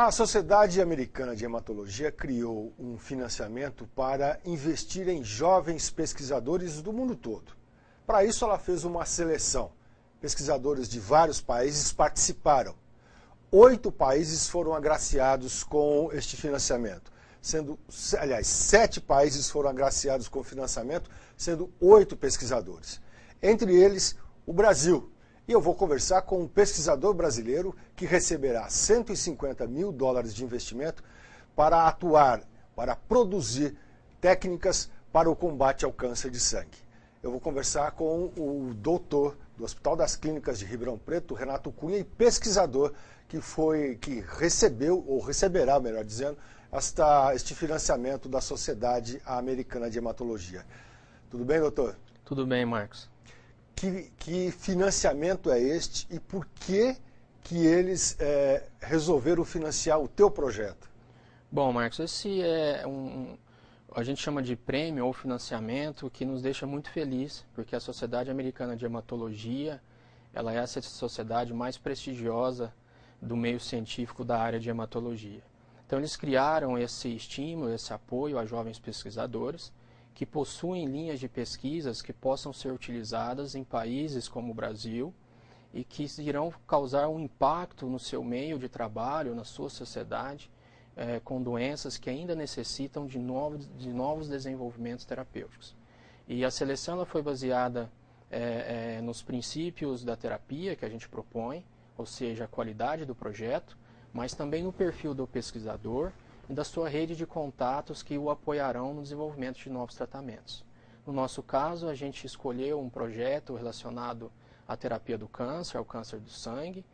A Sociedade Americana de Hematologia criou um financiamento para investir em jovens pesquisadores do mundo todo. Para isso, ela fez uma seleção. Pesquisadores de vários países participaram. 8 países foram agraciados com este financiamento, sendo, aliás, 7 países foram agraciados com financiamento, sendo 8 pesquisadores. Entre eles, o Brasil. E eu vou conversar com um pesquisador brasileiro que receberá $150 mil de investimento para atuar, para produzir técnicas para o combate ao câncer de sangue. Eu vou conversar com o doutor do Hospital das Clínicas de Ribeirão Preto, Renato Cunha, e pesquisador que recebeu, ou receberá, melhor dizendo, este financiamento da Sociedade Americana de Hematologia. Tudo bem, doutor? Tudo bem, Marcos. Que financiamento é este e por que eles resolveram financiar o teu projeto? Bom, Marcos, esse é a gente chama de prêmio ou financiamento que nos deixa muito feliz, porque a Sociedade Americana de Hematologia, ela é a sociedade mais prestigiosa do meio científico da área de hematologia. Então eles criaram esse estímulo, esse apoio a jovens pesquisadores, que possuem linhas de pesquisas que possam ser utilizadas em países como o Brasil e que irão causar um impacto no seu meio de trabalho, na sua sociedade, com doenças que ainda necessitam de novos desenvolvimentos terapêuticos. E a seleção ela foi baseada nos princípios da terapia que a gente propõe, ou seja, a qualidade do projeto, mas também no perfil do pesquisador e da sua rede de contatos que o apoiarão no desenvolvimento de novos tratamentos. No nosso caso, a gente escolheu um projeto relacionado à terapia do câncer, ao câncer do sangue,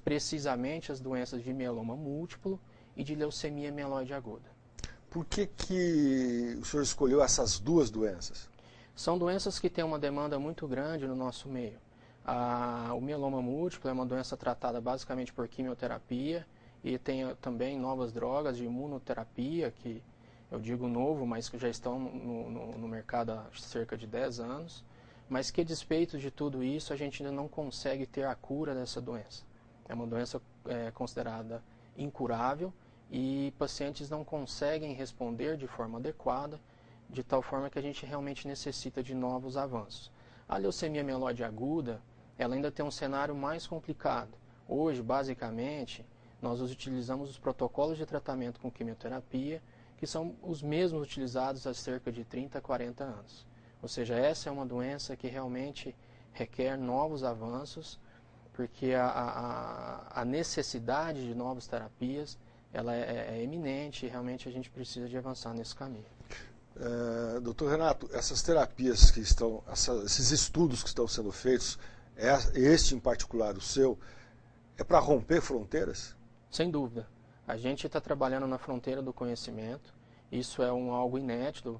precisamente as doenças de mieloma múltiplo e de leucemia mieloide aguda. Por que o senhor escolheu essas duas doenças? São doenças que têm uma demanda muito grande no nosso meio. O mieloma múltiplo é uma doença tratada basicamente por quimioterapia, e tem também novas drogas de imunoterapia, que eu digo novo, mas que já estão no mercado há cerca de 10 anos, mas que, a despeito de tudo isso, a gente ainda não consegue ter a cura dessa doença. É uma doença considerada incurável e pacientes não conseguem responder de forma adequada, de tal forma que a gente realmente necessita de novos avanços. A leucemia mieloide aguda, ela ainda tem um cenário mais complicado. Hoje, basicamente, nós utilizamos os protocolos de tratamento com quimioterapia, que são os mesmos utilizados há cerca de 30 a 40 anos. Ou seja, essa é uma doença que realmente requer novos avanços, porque a necessidade de novas terapias ela é eminente e realmente a gente precisa de avançar nesse caminho. Doutor Renato, essas terapias que estão, esses estudos que estão sendo feitos, este em particular, o seu, é para romper fronteiras? Sem dúvida. A gente está trabalhando na fronteira do conhecimento. Isso é algo inédito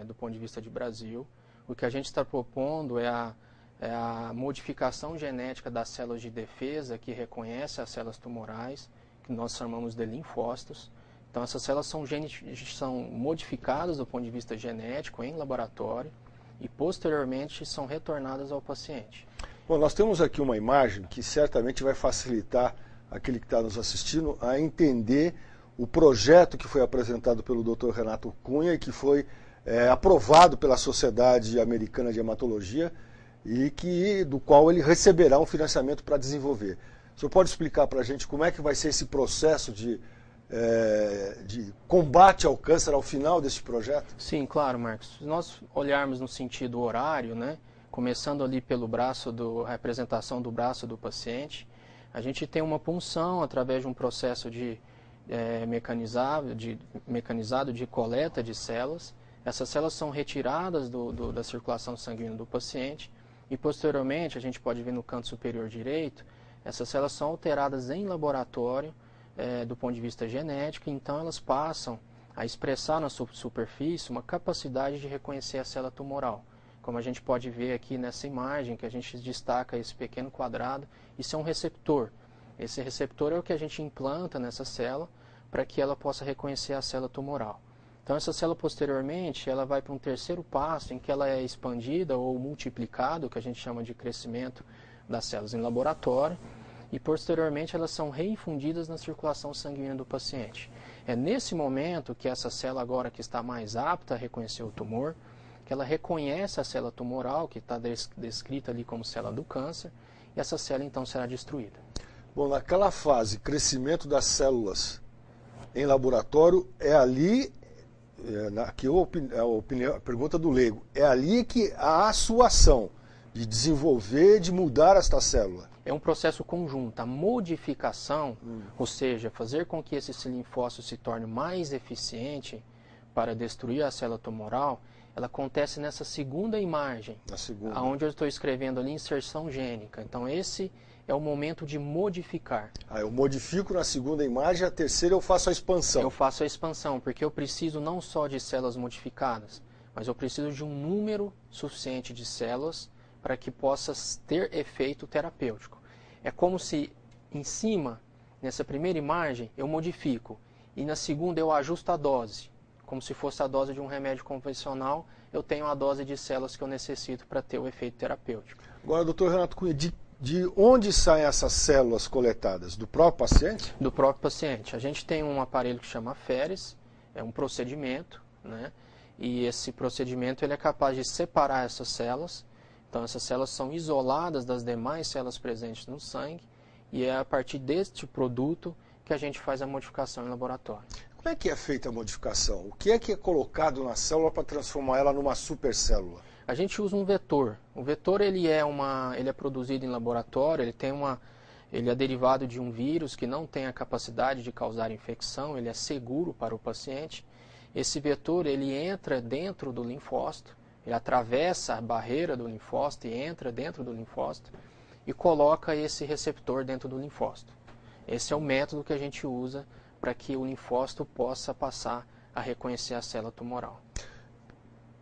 do ponto de vista de Brasil. O que a gente está propondo é a modificação genética das células de defesa que reconhece as células tumorais, que nós chamamos de linfócitos. Então essas células são modificadas do ponto de vista genético em laboratório e posteriormente são retornadas ao paciente. Bom, nós temos aqui uma imagem que certamente vai facilitar aquele que está nos assistindo a entender o projeto que foi apresentado pelo Dr. Renato Cunha e que foi aprovado pela Sociedade Americana de Hematologia e do qual ele receberá um financiamento para desenvolver. O senhor pode explicar para a gente como é que vai ser esse processo de combate ao câncer ao final desse projeto? Sim, claro, Marcos. Se nós olharmos no sentido horário, né, começando ali pelo a representação do braço do paciente, a gente tem uma punção através de um processo mecanizado de coleta de células. Essas células são retiradas da circulação sanguínea do paciente e posteriormente, a gente pode ver no canto superior direito, essas células são alteradas em laboratório do ponto de vista genético, então elas passam a expressar na superfície uma capacidade de reconhecer a célula tumoral. Como a gente pode ver aqui nessa imagem, que a gente destaca esse pequeno quadrado, isso é um receptor. Esse receptor é o que a gente implanta nessa célula para que ela possa reconhecer a célula tumoral. Então essa célula posteriormente ela vai para um terceiro passo em que ela é expandida ou multiplicada, o que a gente chama de crescimento das células em laboratório. e posteriormente elas são reinfundidas na circulação sanguínea do paciente. É nesse momento que essa célula agora que está mais apta a reconhecer o tumor, que ela reconhece a célula tumoral, que está descrita ali como célula do câncer, e essa célula então será destruída. Bom, naquela fase, crescimento das células em laboratório, é ali, aqui a pergunta do leigo, é ali que há a sua ação de desenvolver, de mudar esta célula? É um processo conjunto. A modificação, ou seja, fazer com que esse linfócito se torne mais eficiente para destruir a célula tumoral, ela acontece nessa segunda imagem, onde eu estou escrevendo ali inserção gênica. Então esse é o momento de modificar. Eu modifico na segunda imagem, a terceira eu faço a expansão. Eu faço a expansão, porque eu preciso não só de células modificadas, mas eu preciso de um número suficiente de células para que possa ter efeito terapêutico. É como se em cima, nessa primeira imagem, eu modifico, e na segunda eu ajusto a dose. Como se fosse a dose de um remédio convencional, eu tenho a dose de células que eu necessito para ter o efeito terapêutico. Agora, doutor Renato Cunha, de onde saem essas células coletadas? Do próprio paciente? Do próprio paciente. A gente tem um aparelho que chama Feres, é um procedimento, né? E esse procedimento ele é capaz de separar essas células. Então, essas células são isoladas das demais células presentes no sangue, e é a partir deste produto que a gente faz a modificação em laboratório. Como é que é feita a modificação? O que é colocado na célula para transformar ela numa supercélula? A gente usa um vetor. O vetor ele é produzido em laboratório, ele é derivado de um vírus que não tem a capacidade de causar infecção, ele é seguro para o paciente. Esse vetor ele entra dentro do linfócito, ele atravessa a barreira do linfócito e entra dentro do linfócito e coloca esse receptor dentro do linfócito. Esse é o método que a gente usa para que o linfócito possa passar a reconhecer a célula tumoral.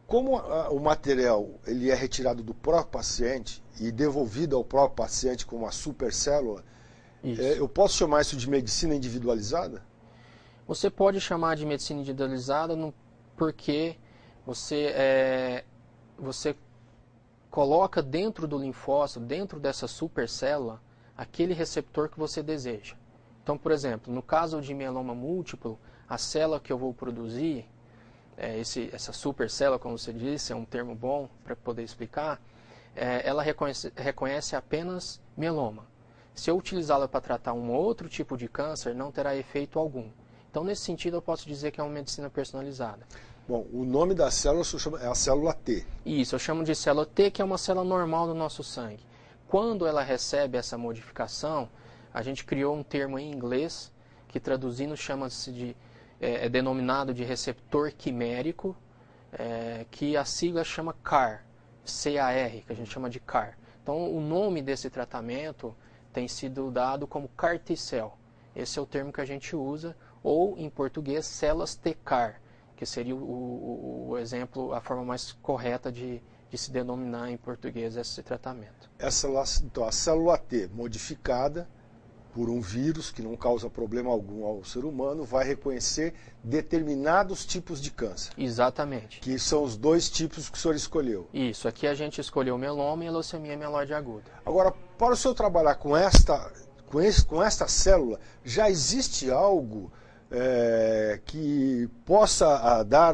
Como o material ele é retirado do próprio paciente e devolvido ao próprio paciente como uma supercélula, eu posso chamar isso de medicina individualizada? Você pode chamar de medicina individualizada porque você coloca dentro do linfócito, dentro dessa supercélula, aquele receptor que você deseja. Então, por exemplo, no caso de mieloma múltiplo, a célula que eu vou produzir, essa supercélula, como você disse, é um termo bom para poder explicar, ela reconhece apenas mieloma. Se eu utilizá-la para tratar um outro tipo de câncer, não terá efeito algum. Então, nesse sentido, eu posso dizer que é uma medicina personalizada. Bom, o nome da célula é a célula T. Isso, eu chamo de célula T, que é uma célula normal do nosso sangue. Quando ela recebe essa modificação, a gente criou um termo em inglês, que traduzindo chama-se é denominado de receptor quimérico, que a sigla chama CAR, C-A-R, que a gente chama de CAR. Então, o nome desse tratamento tem sido dado como CAR T-cell. Esse é o termo que a gente usa, ou em português, células T-CAR, que seria o exemplo, a forma mais correta de se denominar em português esse tratamento. Então, a célula T modificada por um vírus que não causa problema algum ao ser humano, vai reconhecer determinados tipos de câncer. Exatamente. Que são os dois tipos que o senhor escolheu. Isso, aqui a gente escolheu mieloma e a leucemia mieloide aguda. Agora, para o senhor trabalhar com esta célula, já existe algo que possa dar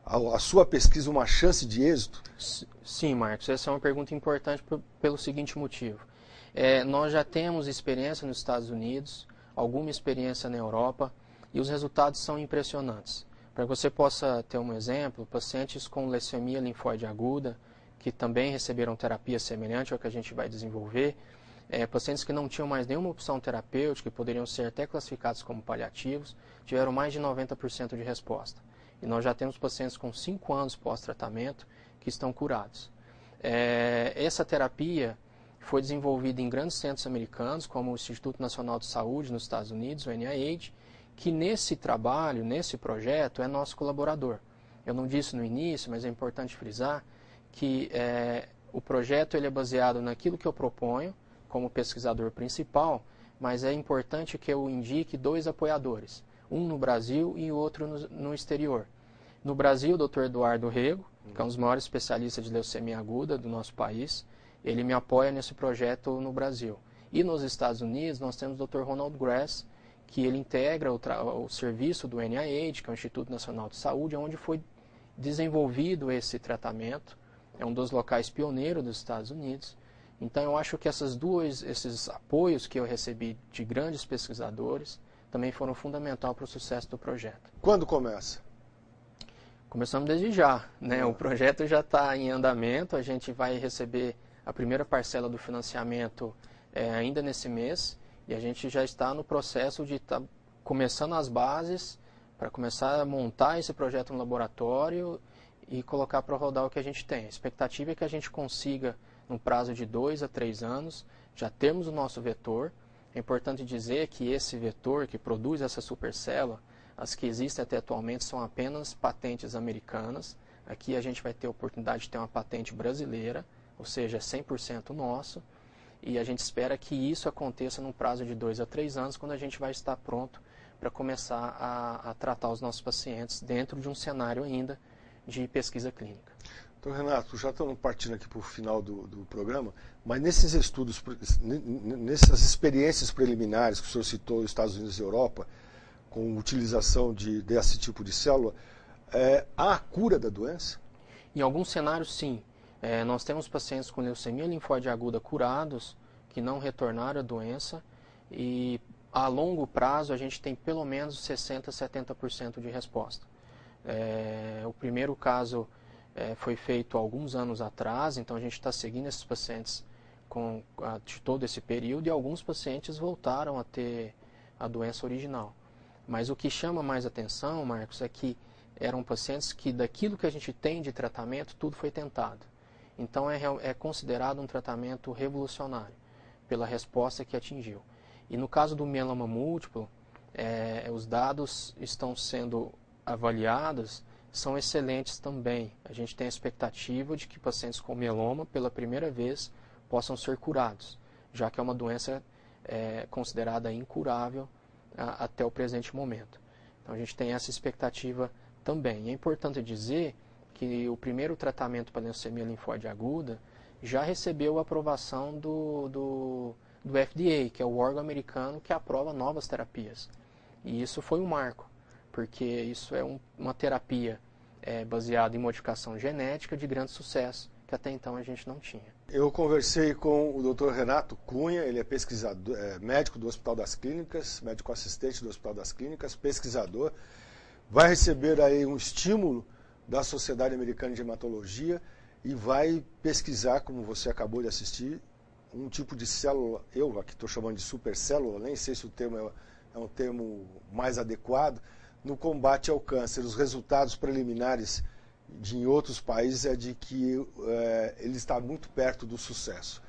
à sua pesquisa uma chance de êxito? Sim, Marcos, essa é uma pergunta importante pelo seguinte motivo. Nós já temos experiência nos Estados Unidos, alguma experiência na Europa, e os resultados são impressionantes. Para que você possa ter um exemplo, pacientes com leucemia linfóide aguda, que também receberam terapia semelhante ao que a gente vai desenvolver, pacientes que não tinham mais nenhuma opção terapêutica, que poderiam ser até classificados como paliativos, tiveram mais de 90% de resposta. E nós já temos pacientes com 5 anos pós-tratamento que estão curados. Essa terapia foi desenvolvida em grandes centros americanos, como o Instituto Nacional de Saúde nos Estados Unidos, o NIH, que nesse trabalho, nesse projeto, é nosso colaborador. Eu não disse no início, mas é importante frisar que o projeto ele é baseado naquilo que eu proponho como pesquisador principal, mas é importante que eu indique 2 apoiadores, um no Brasil e outro no exterior. No Brasil, o Dr. Eduardo Rego, que é um dos maiores especialistas de leucemia aguda do nosso país, ele me apoia nesse projeto no Brasil. E nos Estados Unidos nós temos o Dr. Ronald Grass, que ele integra o serviço do NIH, que é o Instituto Nacional de Saúde, onde foi desenvolvido esse tratamento. É um dos locais pioneiros dos Estados Unidos. Então eu acho que esses apoios que eu recebi de grandes pesquisadores também foram fundamentais para o sucesso do projeto. Quando começa? Começamos desde já, né? O projeto já está em andamento, a gente vai receber a primeira parcela do financiamento ainda nesse mês, e a gente já está no processo de estar começando as bases para começar a montar esse projeto no laboratório e colocar para rodar o que a gente tem. A expectativa é que a gente consiga, no prazo de 2 a 3 anos, já termos o nosso vetor. É importante dizer que esse vetor que produz essa supercélula, as que existem até atualmente são apenas patentes americanas. Aqui a gente vai ter a oportunidade de ter uma patente brasileira, ou seja, 100% nosso. E a gente espera que isso aconteça num prazo de 2 a 3 anos, quando a gente vai estar pronto para começar a tratar os nossos pacientes dentro de um cenário ainda de pesquisa clínica. Então, Renato, já estamos partindo aqui para o final do programa, mas nesses estudos, nessas experiências preliminares que o senhor citou, nos Estados Unidos e Europa, com utilização desse tipo de célula, há a cura da doença? Em alguns cenários, sim. Nós temos pacientes com leucemia linfóide aguda curados, que não retornaram à doença, e a longo prazo a gente tem pelo menos 60% a 70% de resposta. O primeiro caso foi feito há alguns anos atrás, então a gente está seguindo esses pacientes de todo esse período, e alguns pacientes voltaram a ter a doença original. Mas o que chama mais atenção, Marcos, é que eram pacientes que daquilo que a gente tem de tratamento, tudo foi tentado. Então é considerado um tratamento revolucionário, pela resposta que atingiu. E no caso do mieloma múltiplo, os dados estão sendo avaliados, são excelentes também. A gente tem a expectativa de que pacientes com mieloma, pela primeira vez, possam ser curados, já que é uma doença considerada incurável até o presente momento. Então a gente tem essa expectativa também. E é importante dizer que o primeiro tratamento para leucemia linfóide aguda já recebeu a aprovação do FDA, que é o órgão americano que aprova novas terapias. E isso foi um marco, porque isso é uma terapia baseada em modificação genética de grande sucesso, que até então a gente não tinha. Eu conversei com o Dr. Renato Cunha, ele é pesquisador, médico do Hospital das Clínicas, médico assistente do Hospital das Clínicas, pesquisador. Vai receber aí um estímulo da Sociedade Americana de Hematologia e vai pesquisar, como você acabou de assistir, um tipo de célula, eu aqui estou chamando de supercélula, nem sei se o termo é um termo mais adequado, no combate ao câncer. Os resultados preliminares em outros países é de que ele está muito perto do sucesso.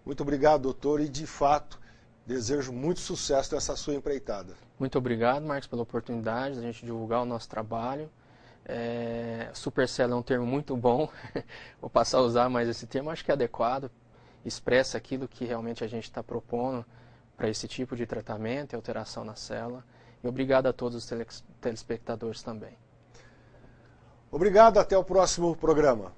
Muito obrigado, doutor, e de fato desejo muito sucesso nessa sua empreitada. Muito obrigado, Marcos, pela oportunidade de a gente divulgar o nosso trabalho. Supercélula é um termo muito bom, vou passar a usar mais esse termo, acho que é adequado, expressa aquilo que realmente a gente está propondo para esse tipo de tratamento e alteração na célula. E obrigado a todos os telespectadores também. Obrigado, até o próximo programa.